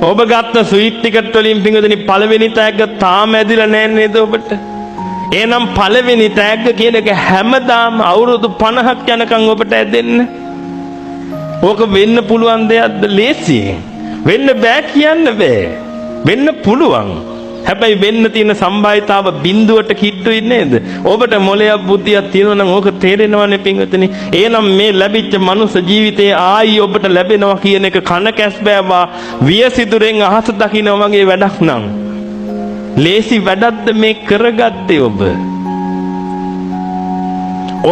ඔබ ගත්ත sweet ticket වලින් පින්වතුනි පළවෙනි තෑග්ග තාම ඇදිලා නැහැ නේද ඔබට? එහෙනම් පළවෙනි තෑග්ග කියන එක හැමදාම අවුරුදු 50ක් යනකම් ඔබට ඇදෙන්න. ඕක වෙන්න පුළුවන් දෙයක්ද? ලේසියෙන් වෙන්න බෑ කියන්න බෑ. වෙන්න පුළුවන්. හැබැයි වෙන්න තියෙන සම්භාවිතාව බිඳුවට කිට්ටුයි නේද? ඔබට මොලයක් බුද්ධියක් තියෙනවා නම් ඕක තේරෙනවනේ පින්වතුනි. එහෙනම් මේ ලැබිච්ච මනුස්ස ජීවිතේ ආයි ඔබට ලැබෙනවා කියන එක කන කැස් බෑවා වියසිදුරෙන් අහස දකින්න වගේ වැඩක් නම් ලේසි වැඩක්ද මේ කරගත්තේ ඔබ?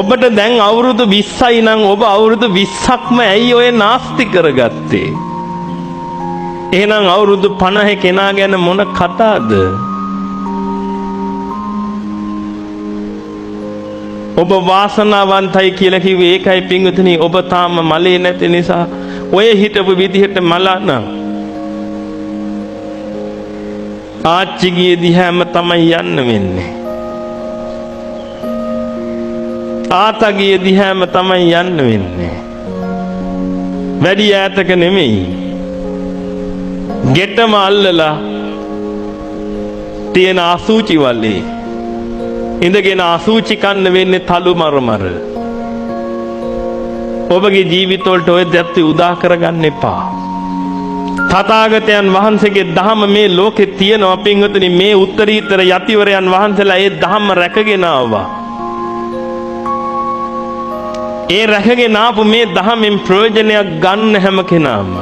ඔබට දැන් අවුරුදු 20යි නම් ඔබ අවුරුදු 20ක්ම ඇයි ඔය නාස්ති කරගත්තේ? එහෙනම් අවුරුදු 50 කෙනා ගැන මොන කතාවද? ඔබ වාසනාවන්තයි කියලා කිව්වේ ඒකයි පින්වතුනි. ඔබ තාම මලේ නැති නිසා ඔය හිටපු විදිහට මලන ආච්චිගේ දිහාම තමයි යන්න වෙන්නේ. ආතගේ දිහාම තමයි යන්න වෙන්නේ. වැඩි ඈතක නෙමෙයි. ගෙටම අල්ලලා තියෙන අසූචි වලේ ඉඳගෙන අසූචි කන්න වෙන්නේ තලු මරමර. ඔබගේ ජීවිතවලට ඔය දැත්ති උදා කරගන්න එපා. තථාගතයන් වහන්සේගේ ධහම මේ ලෝකේ තියෙනවා පින්වතුනි. මේ උත්තරීතර යතිවරයන් වහන්සේලා ඒ ධහම රැකගෙන ආවා. ඒ රැකගෙන ආපු මේ ධහමෙන් ප්‍රයෝජනයක් ගන්න හැම කෙනාම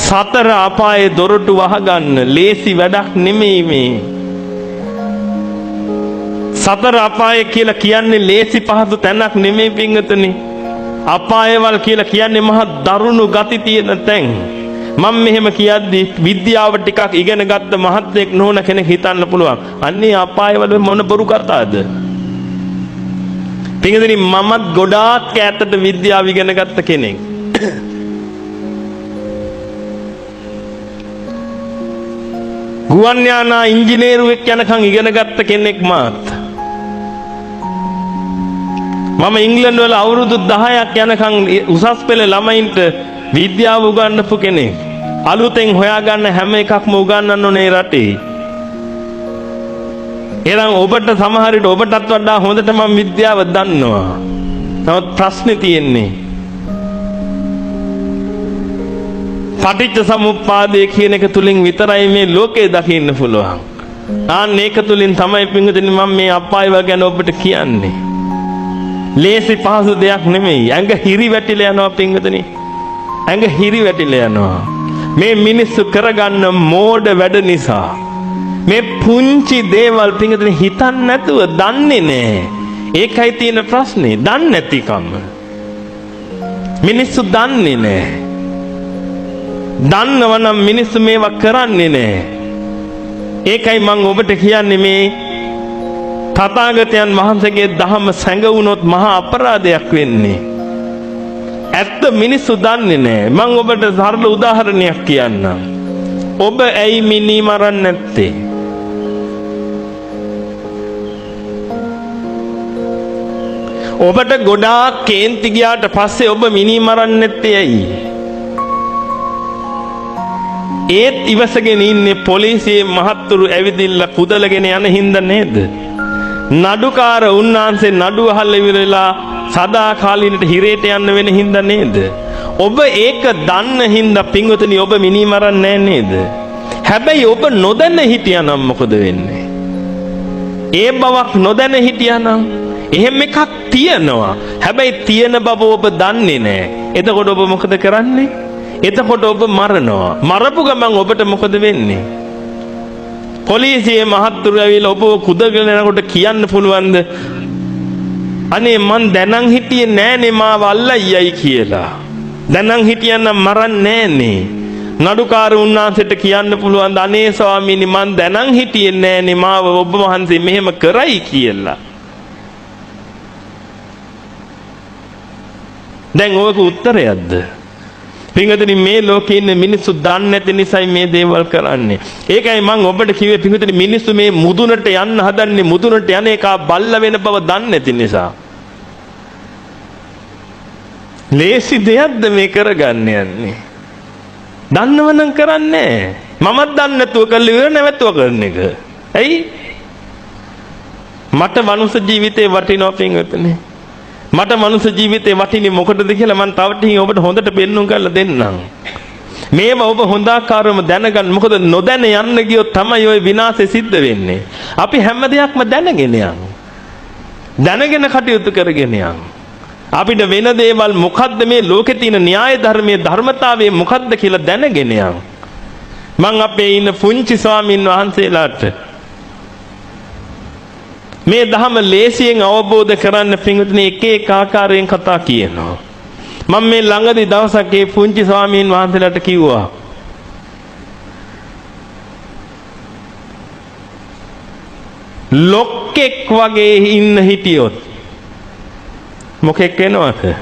සතර අපායේ දොරටු වහගන්න ලේසි වැඩක් නෙමෙයි මේ. සතර අපාය කියලා කියන්නේ ලේසි පහසු තැනක් නෙමෙයි පින්වතුනි. අපායවල කියලා කියන්නේ මහා දරුණු ගති තියෙන තැන්. මම මෙහෙම කියද්දි විද්‍යාව ටිකක් ඉගෙන ගත්ත මහත්යෙක් නොවන කෙනෙක් හිතන්න පුළුවන් අන්නේ අපායවල මොන බොරු කතාවද? පින්වතුනි මමත් ගොඩාක් ඈතට විද්‍යාව ඉගෙන ගත්ත කෙනෙක්. ගුවන් යානා ඉංජිනේරුවෙක් යනකම් ඉගෙන ගත්ත කෙනෙක් මාත්. මම ඉංග්‍රීසි වල අවුරුදු 10ක් යනකම් උසස් පෙළ ළමයින්ට විද්‍යාව උගන්වපු කෙනෙක්. අලුතෙන් හොයාගන්න හැම එකක්ම උගන්වන්න ඕනේ රටේ. එහෙනම් ඔබට සමහර විට ඔබටත් වඩා හොඳට මම විද්‍යාව දන්නවා. නමුත් ප්‍රශ්නේ තියෙන්නේ පටිච්ච සමුප්පාදය කියන එක තුලින් විතරයි මේ ලෝකේ දකින්න පුළුවන්. ආන්න ඒක තුලින් තමයි පින්වතුනි මම මේ අපායව ගැන ඔබට කියන්නේ. ලේසි පහසු දෙයක් නෙමෙයි. ඇඟ හිරි වැටිලා යනවා පින්වතුනි. ඇඟ හිරි වැටිලා යනවා. මේ මිනිස්සු කරගන්න මෝඩ වැඩ නිසා. මේ පුංචි දේවල් පින්වතුනි හිතන්න නැතුව දන්නේ නැහැ. ඒකයි තියෙන ප්‍රශ්නේ. දන්නේ නැතිකම. මිනිස්සු දන්නේ නැහැ. දන්නවනම් මිනිස්සු මේවා කරන්නේ නැහැ. ඒකයි මම ඔබට කියන්නේ මේ තථාගතයන් වහන්සේගේ ධහම සැඟවුනොත් මහා අපරාධයක් වෙන්නේ. ඇත්ත මිනිස්සු දන්නේ නැහැ. මම ඔබට සරල උදාහරණයක් කියන්නම්. ඔබ ඇයි මිනි මරන්නේ නැත්තේ? ඔබට ගොඩාක් කේන්ති ගියාට පස්සේ ඔබ මිනි මරන්නේ නැත්තේ ඇයි? ඒත් ඉවසගෙන ඉන්නේ පොලිසියේ මහත්තුරු ඇවිදින්න කුදලගෙන යන හින්දා නේද? නඩුකාර උන්නාන්සේ නඩුව අහලා ඉවරලා සදාකාලීනට හිරේට යන්න වෙන හින්දා නේද? ඔබ ඒක දන්න හින්දා පින්වතුනි ඔබ මිනි මරන්නේ නේද? හැබැයි ඔබ නොදැන හිටියානම් මොකද වෙන්නේ? ඒ බවක් නොදැන හිටියානම් එහෙම එකක් තියෙනවා. හැබැයි තියෙන බව ඔබ දන්නේ නැහැ. එතකොට ඔබ මොකද කරන්නේ? එතකොට ඔබ මරනවා. මරපු ගමන් ඔබට මොකද වෙන්නේ? පොලිසියේ මහත්තුරු ඇවිල්ලා ඔබ කුදගෙන යනකොට කියන්න පුළුවන්ද? අනේ මං දැනන් හිටියේ නෑනේ මාව අල්ලයියයි කියලා. දැනන් හිටියනම් මරන්නේ නෑනේ. නඩුකාර උන්නාන්සේට කියන්න පුළුවන්ද? අනේ ස්වාමීනි මං දැනන් හිටියේ නෑනේ මාව ඔබ වහන්සේ මෙහෙම කරයි කියලා. දැන් ඔයක උත්තරයක්ද? පින්වතුනි මේ ලෝකේ ඉන්න මිනිස්සු දන්නේ නැති නිසායි මේ දේවල් කරන්නේ. ඒකයි මම ඔබට කිව්වේ පින්වතුනි මිනිස්සු මේ මුදුනට යන්න හදන්නේ මුදුනට යන එක බල්ල වෙන බව දන්නේ නැති නිසා. ලේසි දෙයක්ද මේ කරගන්න යන්නේ? දන්නවනම් කරන්නේ. මමත් දන්නේ නැතුව කළ ඉවර නැවතුව කරන එක. ඇයි? මට මනුස්ස ජීවිතේ වටිනවා පින්වතුනි. මට මනුස්ස ජීවිතේ වටින්නේ මොකටද කියලා මම තව ටිකකින් ඔබට හොඳට පෙන්වන්න කරලා දෙන්නම්. මේව ඔබ හොඳ ආකාරව දැනගන්න. මොකද නොදැන යන්න ගියොත් තමයි ওই විනාශය සිද්ධ වෙන්නේ. අපි හැම දෙයක්ම දැනගෙන යමු. දැනගෙන කටයුතු කරගෙන යමු. අපිට වෙන දේවල් මොකද්ද මේ ලෝකේ තියෙන න්‍යාය ධර්මයේ ධර්මතාවය මොකද්ද කියලා දැනගෙන යමු. මං අපේ ඉන්න පුංචි ස්වාමින් වහන්සේලාට මේ ධම ලේසියෙන් අවබෝධ කරන්න පින්වතුනි එක එක ආකාරයෙන් කතා කියනවා. මම මේ ළඟදී දවසක් ඒ පුංචි ස්වාමීන් වහන්සේලාට කිව්වා ලොක්ෙක් වගේ ඉන්න හිටියොත් මොකෙක් වෙනවද?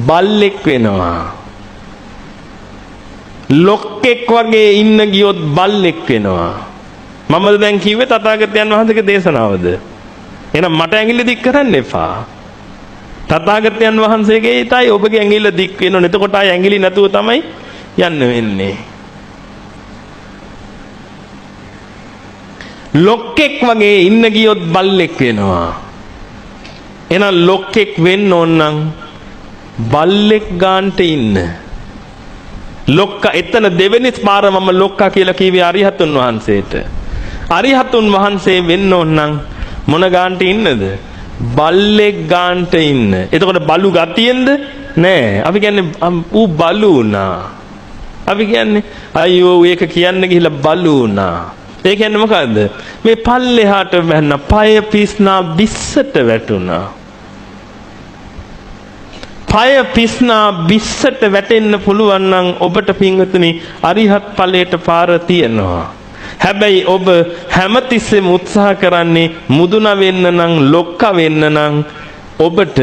බල්ලෙක් වෙනවා. ලොක්ෙක් වගේ ඉන්න ගියොත් බල්ලෙක් වෙනවා. මමද දැන් කිව්වේ තථාගතයන් වහන්සේගේ දේශනාවද? එහෙනම් මට ඇඟිලි දික් කරන්න එපා. තථාගතයන් වහන්සේගේ ඊටයි ඔබගේ ඇඟිල්ල දික් වෙනවනේ. එතකොට ආය ඇඟිලි නැතුව තමයි යන්න වෙන්නේ. ලොක්ෙක් වගේ ඉන්න ගියොත් බල්ලෙක් වෙනවා. එහෙනම් ලොක්ෙක් වෙන්න ඕන නම් බල්ලෙක් ගන්නට ඉන්න. ලොක්ක එතන දෙවෙනි පාර මම ලොක්කා කියලා කිව්වේ අරිහතුන් වහන්සේට. අරිහතුන් වහන්සේ වෙන්න ඕන නම් මොන ගන්නට ඉන්නද? බල්ලෙක් ගන්නට ඉන්න. එතකොට බලු ගතියෙන්ද? නෑ. අපි කියන්නේ ඌ බලු වුණා. අපි කියන්නේ අයියෝ ඒක කියන්න ගිහිල්ලා බලු වුණා. ඒ කියන්නේ මොකද්ද? මේ පල්ලෙහාට වැන්න පය පිස්නා බිස්සට වැටුණා. පය පිස්නා බිස්සට වැටෙන්න පුළුවන් නම් ඔබට පින්වතුනි අරිහත් ඵලයට පාර තියෙනවා. හැබැයි ඔබ හැමතිස්සෙම උත්සාහ කරන්නේ මුදුන වෙන්න නම් ලොක්ක වෙන්න නම් ඔබට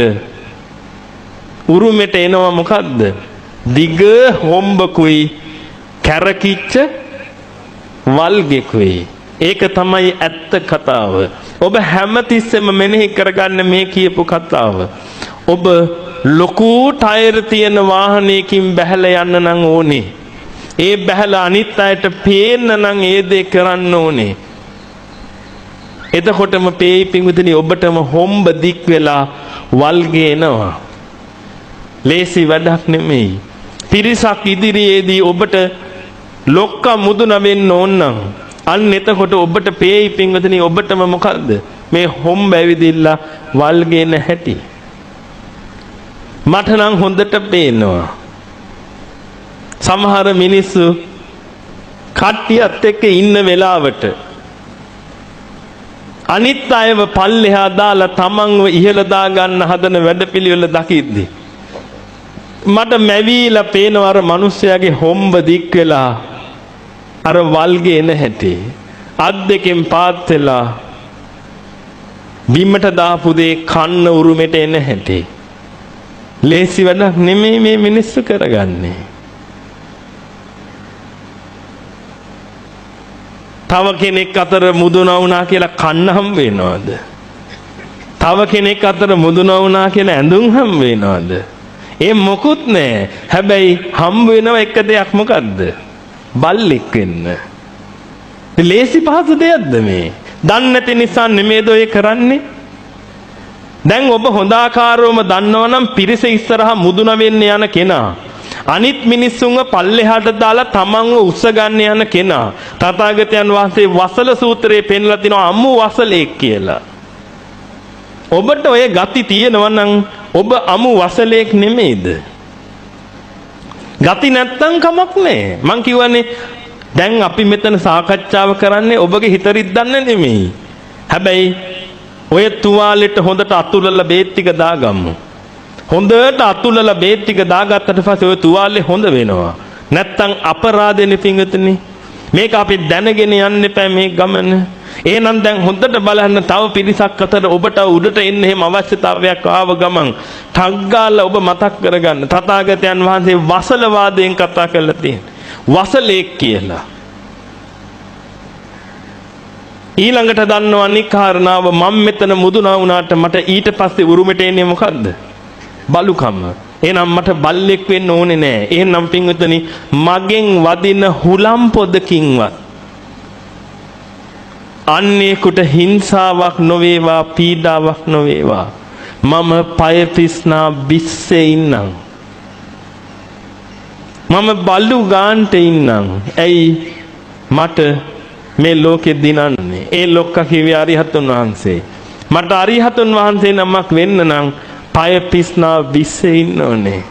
උරුමෙට එනවා මොකද්ද? දිග හොම්බකුයි කැරකිච්ච වල්ගෙකුයි. ඒක තමයි ඇත්ත කතාව. ඔබ හැමතිස්සෙම මෙනෙහි කරගන්න මේ කියපු කතාව. ඔබ ලොකු ටයර් තියෙන වාහනයකින් බැහැලා යන්න නම් ඕනේ. ඒ බැහැලා අනිත් අයට පේන්න නම් ඒ දේ කරන්න ඕනේ. එතකොටම පේයි පිඟුතුනි ඔබටම හොම්බ දික් වෙලා වල්ගේ එනවා. ලේසි වැඩක් නෙමෙයි. පිරිසක් ඉදිරියේදී ඔබට ලොක්ක මුදුන වෙන්න ඕන නම් අන්න එතකොට ඔබට පේයි පිඟුතුනි ඔබටම මොකද්ද මේ හොම්බ ඇවිදිලා වල්ගේ නැහැටි. මට නම් හොඳට පේනවා. සමහර මිනිස්සු කට්ටියත් එක්ක ඉන්න වෙලාවට අනිත් අයව පල්ලෙහා දාලා තමන්ව ඉහළ දා ගන්න හදන වැඩපිළිවෙල දකිද්දි මට මැවිලා පේනවා අර මිනිස්යාගේ හොම්බ දික් වෙලා අර වල්ගේ එන හැටි. අත් දෙකෙන් පාත් වෙලා බිම්මට දාපු දේ කන්න උරුමෙට එන හැටි. ලේසි වැඩක් නෙමෙයි මේ මිනිස්සු කරගන්නේ. තව කෙනෙක් අතර මුදුන වුණා කියලා කන්න හම් වෙනවද? තව කෙනෙක් අතර මුදුන වුණා කියලා ඇඳුම් හම් වෙනවද? ඒ මොකුත් නෑ. හැබැයි හම් වෙනව එක දෙයක් මොකද්ද? බල්ලෙක් වෙන්න. ලේසි පහසු දෙයක්ද මේ? දන්නේ නැති නිසා නෙමෙයිද ඔය කරන්නේ? දැන් ඔබ හොඳ ආකාරවම දන්නවනම් පිරිස ඉස්සරහා මුදුන වෙන්න යන කෙනා අනිත් මිනිස්සුන්ව පල්ලෙහාට දාලා තමන්ව උස්ස ගන්න යන කෙනා තථාගතයන් වහන්සේ වසල සූත්‍රයේ පෙන්ලා තිනවා අමු වසලෙක් කියලා. ඔබට ඔය ගති තියෙනවා නම් ඔබ අමු වසලෙක් නෙමෙයිද? ගති නැත්තම් කමක් නැහැ. මං කියවනේ දැන් අපි මෙතන සාකච්ඡාව කරන්නේ ඔබගේ හිත රිද්දන්න නෙමෙයි. හැබැයි ඔය තුවාලෙට හොඳට අතුලලා බේත් ටික දාගමු. හොඳට අතුලලා බේත් ටික දාගත්තට පස්සේ ඔය තුවාලේ හොඳ වෙනවා. නැත්තම් අපරාධෙනේ පිංගුතුනි. මේක අපි දැනගෙන යන්න එපා මේ ගමන. එහෙනම් දැන් හොඳට බලන්න තව පිරිසක් අතර ඔබට උඩට එන්න එහෙම අවශ්‍යතාවයක් ආව ගමන් ටක් ගාලා ඔබ මතක් කරගන්න. තථාගතයන් වහන්සේ වසල වාදයෙන් කතා කරලා තියෙනවා. වසලෙක් කියලා. ඊළඟට දන්නව අනික් කාරණාව මම මෙතන මුදුනා වුණාට මට ඊට පස්සේ උරුමෙට එන්නේ මොකද්ද? බලුකම. එහෙනම් මට බල්ලෙක් වෙන්න ඕනේ නෑ. එහෙනම් පින්වතුනි මගෙන් වදින හුලම් පොදකින්වත් අන්නේකට හිංසාවක් නොවේවා, පීඩාවක් නොවේවා. මම පය පිස්නා බිස්සේ ඉන්නම්. මම බලු ගාන්ට ඉන්නම්. ඇයි මට මේ ලෝකෙ දිනන්නේ? ඒ ලොක්කා කිව්වේ අරිහතුන් වහන්සේ. මට අරිහතුන් වහන්සේ නමක් වෙන්න නම් පය පිස්නා බිස්සේ ඉන්න ඕනේ.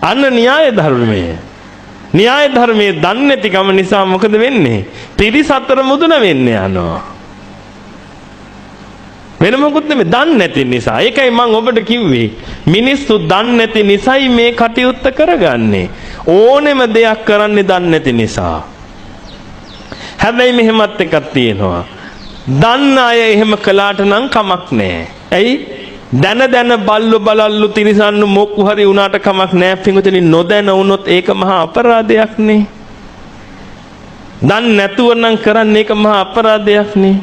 අන්න න්‍යාය ධර්මයේ. න්‍යාය ධර්මයේ දන්නේ නැතිකම නිසා මොකද වෙන්නේ? ත්‍රිසතර මුදුන වෙන්න යනවා. වෙන මොකුත් නෙමෙයි, දන්නේ නැති නිසා. ඒකයි මම ඔබට කිව්වේ මිනිස්සු දන්නේ නැති නිසායි මේ කටයුත්ත කරගන්නේ. ඕනෙම දෙයක් කරන්නේ දන්නේ නැති නිසා. හැබැයි මෙහෙමත් එකක් තියෙනවා. දන්න අය එහෙම කළාට නම් කමක් නැහැ. ඇයි? දැන බල්ලු බලල්ලු තිරිසන්නු මොක්කු හරි උනාට කමක් නැහැ. පිටුතුනි නොදැන වුණොත් ඒක මහා අපරාධයක් නේ. දන්නේ නැතුව නම් කරන්නේ ඒක මහා අපරාධයක් නේ.